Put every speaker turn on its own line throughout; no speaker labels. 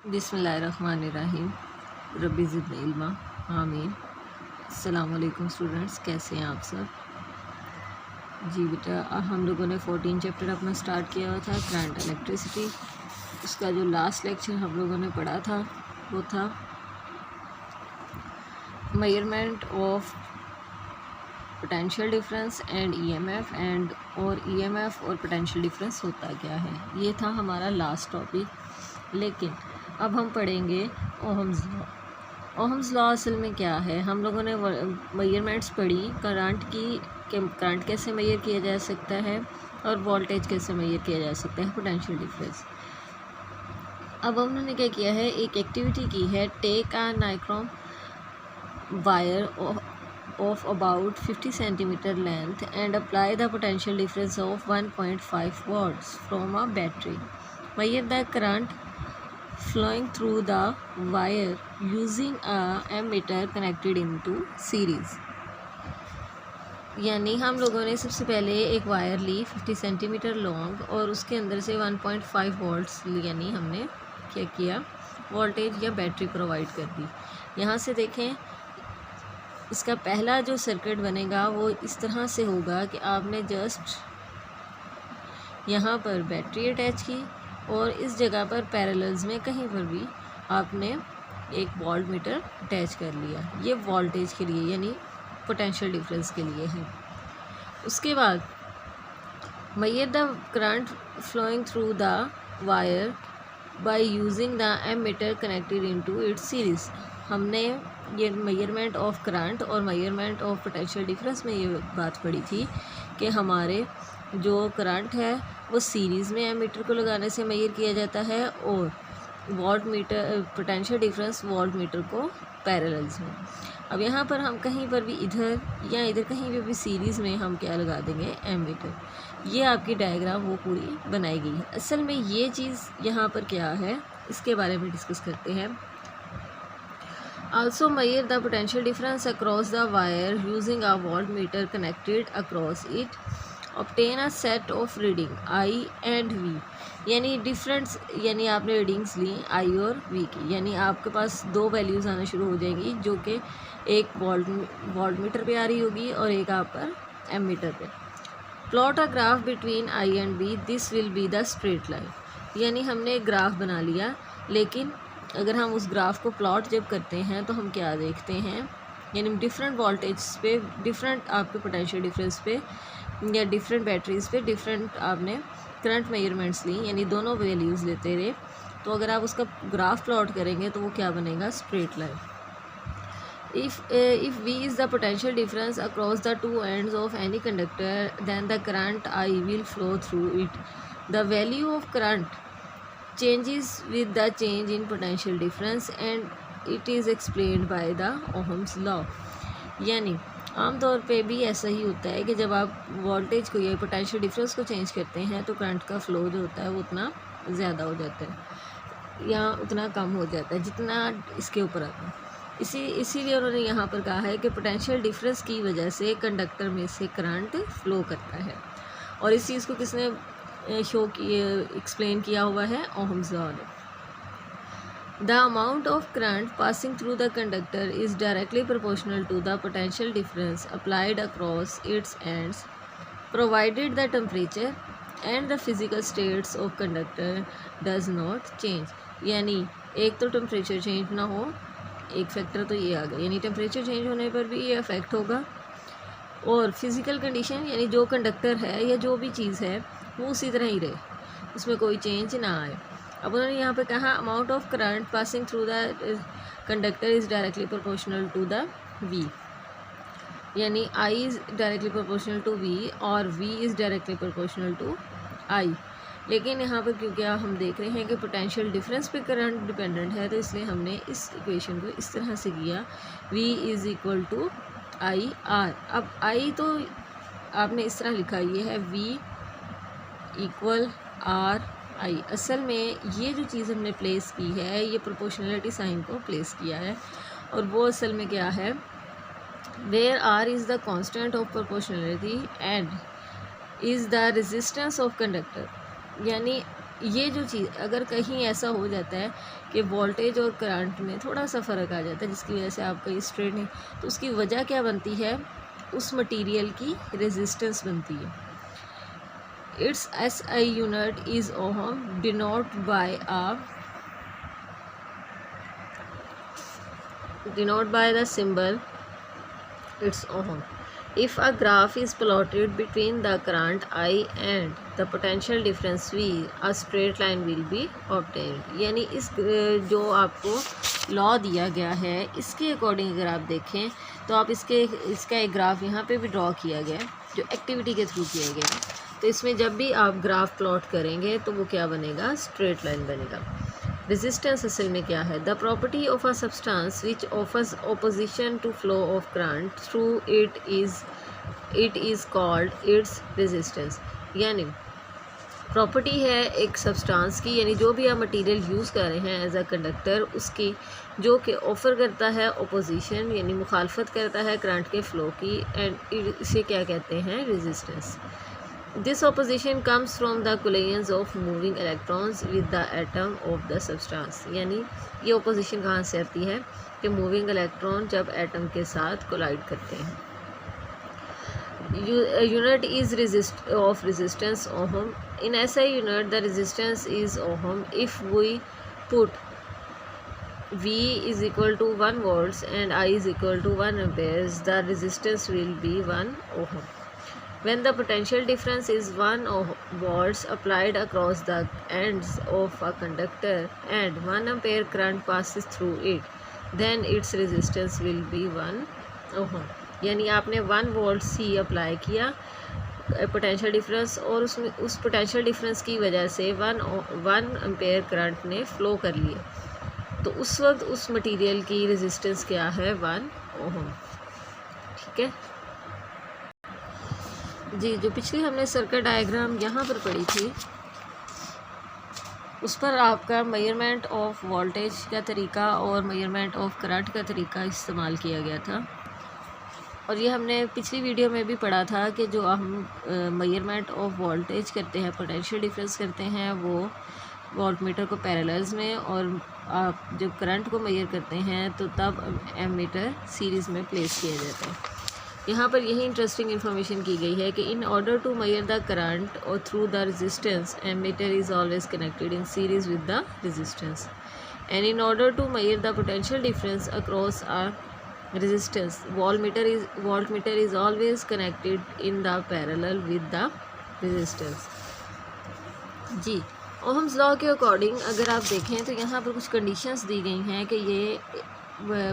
बिस्मिल्लाहिर्रहमानिर्रहीम। रब्बी ज़िदनी इल्मा, आमीन। अस्सलाम वालेकुम स्टूडेंट्स, कैसे हैं आप सब? जी बेटा, हम लोगों ने 14 चैप्टर अपना स्टार्ट किया हुआ था, करंट इलेक्ट्रिसिटी। उसका जो लास्ट लेक्चर हम लोगों ने पढ़ा था वो था measurement of potential difference and EMF and और ईएमएफ और पोटेंशियल डिफरेंस होता क्या है। ये था हमारा लास्ट टॉपिक। लेकिन अब हम पढ़ेंगे ओहम्स लॉ। ओहम्स लॉ असल में क्या है? हम लोगों ने मेजरमेंट्स पढ़ी करंट की, करंट कैसे मेजर किया जा सकता है और वोल्टेज कैसे मेजर किया जा सकता है, पोटेंशियल डिफरेंस। अब उन्होंने क्या किया है, एक एक्टिविटी की है, take a nichrome wire of about 50 centimeter length and apply the potential difference of 1.5 volts from a battery. Measure the current flowing through the wire using a ammeter connected into series. यानी हम लोगों ने सबसे पहले एक wire ली 50 centimetre long और उसके अंदर से 1.5 वोल्ट्स यानी हमने क्या किया, वोल्टेज या बैटरी प्रोवाइड कर दी। यहाँ से देखें, इसका पहला जो सर्किट बनेगा वो इस तरह से होगा कि आपने जस्ट यहाँ पर बैटरी अटैच की और इस जगह पर पैरेलल्स में कहीं पर भी आपने एक वोल्ट मीटर अटैच कर लिया। ये वोल्टेज के लिए यानी पोटेंशियल डिफरेंस के लिए है। उसके बाद measure the current flowing through the wire by using the ammeter connected into its series. हमने ये मेजरमेंट ऑफ करंट और मेजरमेंट ऑफ पोटेंशियल डिफरेंस में ये बात पड़ी थी कि हमारे जो करंट है वो सीरीज़ में एमीटर को लगाने से मेजर किया जाता है और volt meter potential difference volt meter को पैरेलल्स में। अब यहाँ पर हम कहीं पर भी इधर या इधर कहीं पर भी सीरीज़ में हम क्या लगा देंगे, एमीटर। ये आपकी डायग्राम वो पूरी बनाई गई है। असल में ये चीज़ यहाँ पर क्या है, इसके बारे में डिस्कस करते हैं। Also measure the potential difference across the wire using a voltmeter connected across it. Obtain a set of reading I and V. यानी डिफरेंस, यानी आपने रीडिंग्स ली I और V की, यानी आपके पास दो वैल्यूज़ आना शुरू हो जाएंगी जो कि एक वोल्टमीटर पे आ रही होगी और एक आप पर एमीटर पे। Plot a graph between I and V, this will be the straight line. यानी हमने एक ग्राफ बना लिया, लेकिन अगर हम उस ग्राफ को प्लॉट जब करते हैं तो हम क्या देखते हैं, यानी डिफरेंट वोल्टेज पे, डिफरेंट आपके पोटेंशियल डिफरेंस पे या डिफरेंट बैटरीज पे डिफरेंट आपने करंट मेजरमेंट्स ली, यानी दोनों वैल्यूज़ लेते रहे। तो अगर आप उसका ग्राफ प्लॉट करेंगे तो वो क्या बनेगा, straight line. If V is the potential difference across the two ends of any conductor, then the current I will flow through it. The value of current changes with the change in potential difference and it is explained by the Ohm's law. यानी आमतौर पे भी ऐसा ही होता है कि जब आप वोल्टेज को या पोटेंशियल डिफरेंस को चेंज करते हैं तो करंट का फ्लो जो होता है वो उतना ज़्यादा हो जाता है या उतना कम हो जाता है जितना इसके ऊपर आता है। इसीलिए उन्होंने यहाँ पर कहा है कि पोटेंशियल डिफरेंस की वजह से कंडक्टर में से करंट फ्लो करता है। और इस चीज़ को किसने शो किए, एक्सप्लेन किया हुआ है, ओहम्स लॉ ने। The amount of current passing through the conductor is directly proportional to the potential difference applied across its ends provided the temperature and the physical states of conductor does not change. यानी एक तो temperature change ना हो, एक factor तो ये आ गया, यानी टेम्परेचर चेंज होने पर भी ये अफेक्ट होगा, और फिज़िकल कंडीशन यानी जो कंडक्टर है या जो भी चीज़ है वो उसी तरह ही रहे, उसमें कोई चेंज ना आए। अब उन्होंने यहाँ पे कहा amount of current passing through the conductor is directly proportional to the V, यानी I is directly proportional to V और V is directly proportional to I। लेकिन यहाँ पर क्योंकि हम देख रहे हैं कि पोटेंशियल डिफरेंस पे करंट डिपेंडेंट है, तो इसलिए हमने इस इक्वेशन को इस तरह से किया, V is equal to I R। अब I तो आपने इस तरह लिखा, ये है V इक्वल R I। असल में ये जो चीज़ हमने प्लेस की है, ये प्रोपोर्शनलिटी साइन को प्लेस किया है, और वो असल में क्या है, where R is the constant of proportionality and is the resistance of conductor. यानी ये जो चीज़ अगर कहीं ऐसा हो जाता है कि वोल्टेज और करंट में थोड़ा सा फ़र्क आ जाता है जिसकी वजह से आपका ये स्ट्रेट नहीं, तो उसकी वजह क्या बनती है, उस मटेरियल की रेजिस्टेंस बनती है। It's SI unit is ohm denote by the symbol its ohm. If a graph is plotted between the current I and the potential difference V, a straight line will be obtained. यानी इस जो आपको law दिया गया है इसके according अगर आप देखें तो आप इसका एक ग्राफ यहाँ पे भी ड्रॉ किया गया है जो एक्टिविटी के थ्रू किया गया है। तो इसमें जब भी आप ग्राफ प्लॉट करेंगे तो वो क्या बनेगा, स्ट्रेट लाइन बनेगा। रेजिस्टेंस असल में क्या है, the property of a substance which offers opposition to flow of current through it is called its resistance. यानी प्रॉपर्टी है एक सब्सटेंस की, यानी जो भी आप मटेरियल यूज़ कर रहे हैं एज अ कंडक्टर, उसकी जो कि ऑफ़र करता है ऑपोजिशन यानी मुखालफत करता है करंट के फ्लो की, एंड इसे क्या कहते हैं, resistance. This opposition comes from the collisions of moving electrons with the atom of the substance। यानी ये opposition कहाँ से आती है कि moving electron जब atom के साथ collide करते हैं। Unit is of resistance ohm. In SI unit the resistance is ohm. If we put V is equal to 1 volts and I is equal to 1 amperes, the resistance will be 1 ohm. When the potential difference is 1 volts applied across the ends of a conductor and 1 ampere current passes through it, then its resistance will be 1 ohm। यानी आपने 1 volt ही apply किया potential difference और उसमें उस potential difference की वजह से 1 ampere current ने फ़्लो कर लिया, तो उस वक्त उस मटेरियल की रेजिस्टेंस क्या है, 1 ओम। ठीक है जी। जो पिछली हमने सर्किट डायग्राम यहाँ पर पढ़ी थी उस पर आपका मेजरमेंट ऑफ वोल्टेज का तरीका और मेजरमेंट ऑफ करंट का तरीका इस्तेमाल किया गया था, और ये हमने पिछली वीडियो में भी पढ़ा था कि जो हम मेजरमेंट ऑफ वोल्टेज करते हैं, पोटेंशियल डिफरेंस करते हैं, वो वोल्टमीटर को पैरेलल्स में, और आप जब करंट को मेजर करते हैं तो तब एमीटर सीरीज़ में प्लेस किया जाता है। यहाँ पर यही इंटरेस्टिंग इन्फॉर्मेशन की गई है कि in order to measure the current और through the resistance ammeter is always connected in series with the resistance, and in order to measure the potential difference across a resistance voltmeter is always connected in the parallel with the resistance। जी, Ohm's law के according अगर आप देखें तो यहाँ पर कुछ conditions दी गई हैं कि ये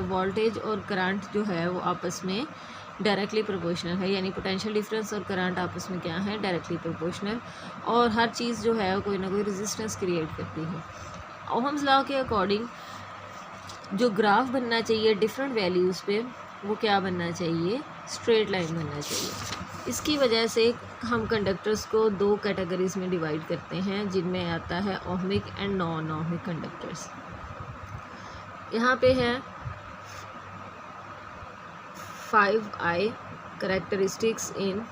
वोल्टेज और करंट जो है वो आपस में डायरेक्टली प्रोपोर्शनल है, यानी पोटेंशियल डिफरेंस और करंट आपस में क्या है, डायरेक्टली प्रोपोर्शनल, और हर चीज़ जो है कोई ना कोई रेजिस्टेंस क्रिएट करती है। ओहम्स लॉ के अकॉर्डिंग जो ग्राफ बनना चाहिए डिफरेंट वैल्यूज़ पे, वो क्या बनना चाहिए, स्ट्रेट लाइन बनना चाहिए। इसकी वजह से हम कंडक्टर्स को 2 कैटेगरीज़ में डिवाइड करते हैं जिनमें आता है ohmic and non ohmic conductors. यहाँ पे है 5I characteristics in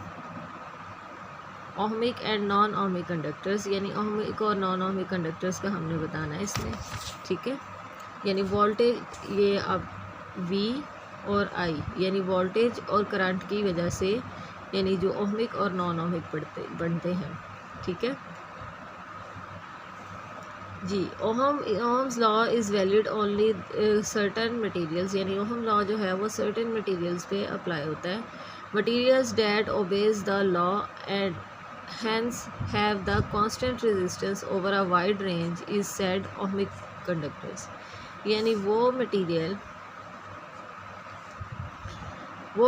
ohmic and non ohmic conductors, यानी ओहमिक और नॉन ओहमिक कंडक्टर्स का हमने बताना है इसमें। ठीक है, यानी वोल्टेज ये अब V और I यानी वोल्टेज और करंट की वजह से यानी जो ओहमिक और नॉन ओहमिक बनते हैं। ठीक है जी। Ohm's law is valid only certain materials, यानी ओहम लॉ जो है वो सर्टन मटेरियल्स पे अप्लाई होता है। Materials that obeys the law and hence have the constant resistance over a wide range is said ohmic conductors, यानी वो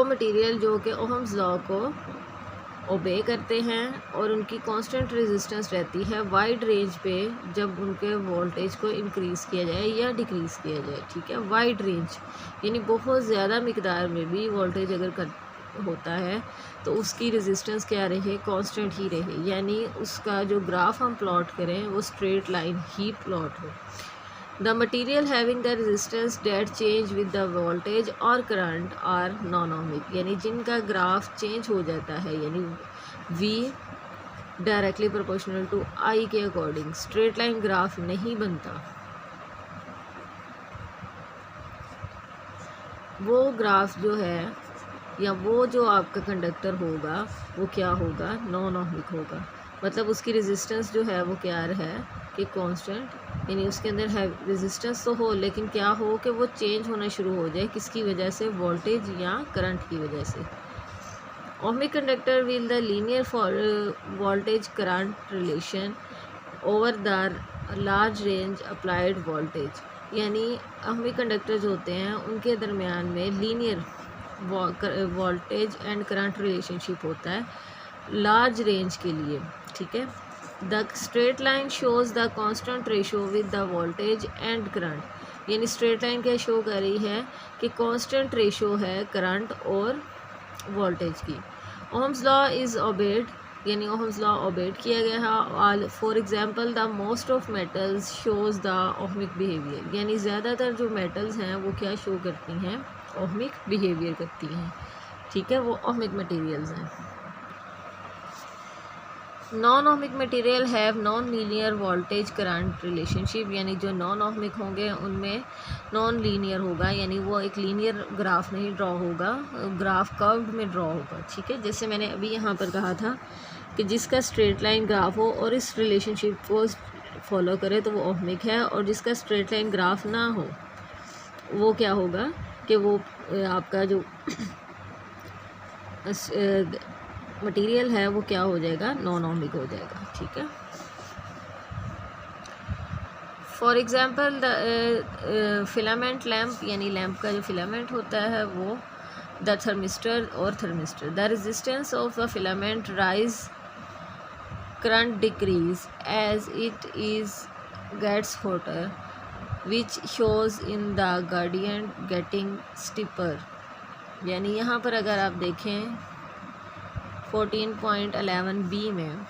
material जो कि ओहम्स लॉ को ओबे करते हैं और उनकी कांस्टेंट रेजिस्टेंस रहती है वाइड रेंज पे, जब उनके वोल्टेज को इंक्रीज़ किया जाए या डिक्रीज़ किया जाए। ठीक है, वाइड रेंज यानी बहुत ज़्यादा मिकदार में भी वोल्टेज अगर होता है तो उसकी रेजिस्टेंस क्या रहे, कांस्टेंट ही रहे, यानी उसका जो ग्राफ हम प्लॉट करें वो स्ट्रेट लाइन ही प्लॉट हो। The material having the resistance that change with the voltage or current are non-ohmic, यानी जिनका ग्राफ चेंज हो जाता है, यानी V डायरेक्टली प्रोपोर्शनल टू आई के अकॉर्डिंग स्ट्रेट लाइन ग्राफ नहीं बनता। वो ग्राफ जो है या वो जो आपका कंडक्टर होगा वो क्या होगा, नॉन ओहमिक होगा। मतलब उसकी रेजिस्टेंस जो है वो क्या है कि कांस्टेंट, यानी उसके अंदर है रेजिस्टेंस तो हो लेकिन क्या हो कि वो चेंज होना शुरू हो जाए, किसकी वजह से, वोल्टेज या करंट की वजह से। Ohmic conductor will the linear for voltage current relation over the large range applied voltage, यानी ओहमिक कंडक्टर जो होते हैं उनके दरमियान में linear voltage and current relationship होता है लार्ज रेंज के लिए, ठीक है। The straight line shows the constant ratio with the voltage and current, यानी स्ट्रेट लाइन क्या शो कर रही है कि कांस्टेंट रेशो है करंट और वोल्टेज की। ओहम्स लॉ इज़ ओबेड, यानी ओहम्स लॉ ओबेड किया गया है। For example the most of metals shows the ohmic behaviour, यानी ज़्यादातर जो मेटल्स हैं वो क्या शो करती हैं, ओहमिक बिहेवियर करती हैं, ठीक है, वो ओहमिक मटेरियल्स हैं। Non ohmic material have non linear voltage current relationship, यानी जो नॉन ओहमिक होंगे उनमें नॉन लीनियर होगा, यानी वो एक लीनियर ग्राफ नहीं ड्रॉ होगा, ग्राफ कर्व्ड में ड्रॉ होगा, ठीक है। जैसे मैंने अभी यहाँ पर कहा था कि जिसका स्ट्रेट लाइन ग्राफ हो और इस रिलेशनशिप को फॉलो करे तो वो ओहमिक है, और जिसका स्ट्रेट लाइन ग्राफ ना हो वो क्या होगा कि वो आपका जो मटेरियल है वो क्या हो जाएगा, नॉन ओहमिक हो जाएगा, ठीक है। For example the filament lamp, यानी लैम्प का जो फिलामेंट होता है वो, द थर्मिस्टर और thermistor, the resistance of the filament rise, current decrease as it is gets hotter which shows in the gradient getting steeper, यानी यहाँ पर अगर आप देखें 14.11 बी में,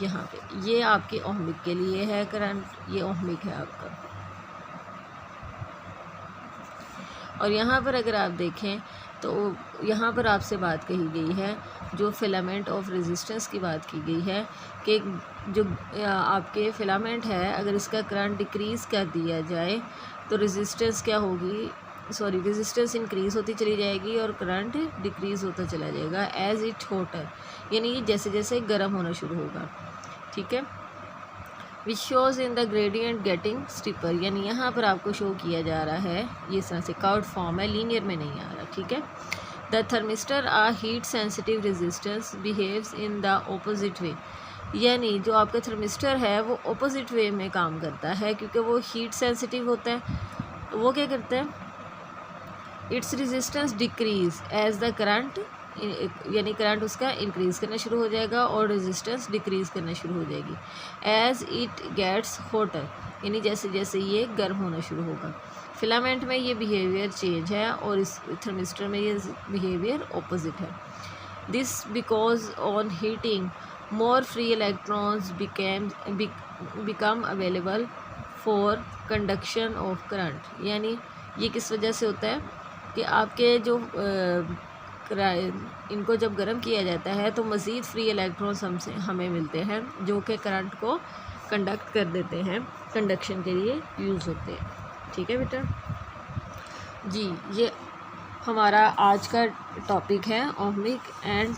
यहाँ पे ये आपके ओहमिक के लिए है करंट, ये ओहमिक है आपका। और यहाँ पर अगर आप देखें तो यहाँ पर आपसे बात कही गई है, जो फिलामेंट ऑफ रेजिस्टेंस की बात की गई है कि जो आपके फिलामेंट है अगर इसका करंट डिक्रीज़ कर दिया जाए तो रेजिस्टेंस क्या होगी, रेजिस्टेंस इंक्रीज़ होती चली जाएगी और करंट डिक्रीज़ होता चला जाएगा एज इट हॉटर, यानी जैसे जैसे गर्म होना शुरू होगा, ठीक है। Which shows in the gradient getting steeper, यानी यहाँ पर आपको शो किया जा रहा है, ये इस तरह से कर्व्ड फॉर्म है, लीनियर में नहीं आ रहा, ठीक है। The thermistor are heat sensitive resistance behaves in the opposite way, यानी जो आपका थर्मिस्टर है वो ऑपोजिट वे में काम करता है क्योंकि वो हीट सेंसिटिव होता है, तो वो क्या करता है, its resistance decreases as the current, यानी करंट उसका इंक्रीज़ करना शुरू हो जाएगा और रेजिस्टेंस डिक्रीज़ करना शुरू हो जाएगी एज इट गेट्स हॉटर, यानी जैसे जैसे ये गर्म होना शुरू होगा। फिलामेंट में ये बिहेवियर चेंज है और इस थर्मिस्टर में ये बिहेवियर ऑपोजिट है। This because on heating more free electrons become available for conduction of current, यानी ये किस वजह से होता है कि आपके जो इनको जब गर्म किया जाता है तो मज़ीद फ्री इलेक्ट्रॉन्स हमें मिलते हैं जो कि करंट को कंडक्ट कर देते हैं, कंडक्शन के लिए यूज़ होते हैं, ठीक है बेटा जी। ये हमारा आज का टॉपिक है ohmic and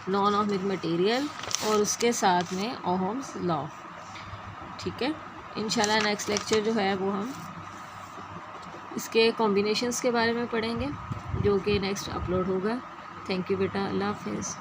non ohmic material और उसके साथ में ओहम्स लॉ, ठीक है। इंशाल्लाह नेक्स्ट लेक्चर जो है वो हम इसके कॉम्बिनेशंस के बारे में पढ़ेंगे जो कि नेक्स्ट अपलोड होगा। थैंक यू बेटा, अल्लाह हाफिज़।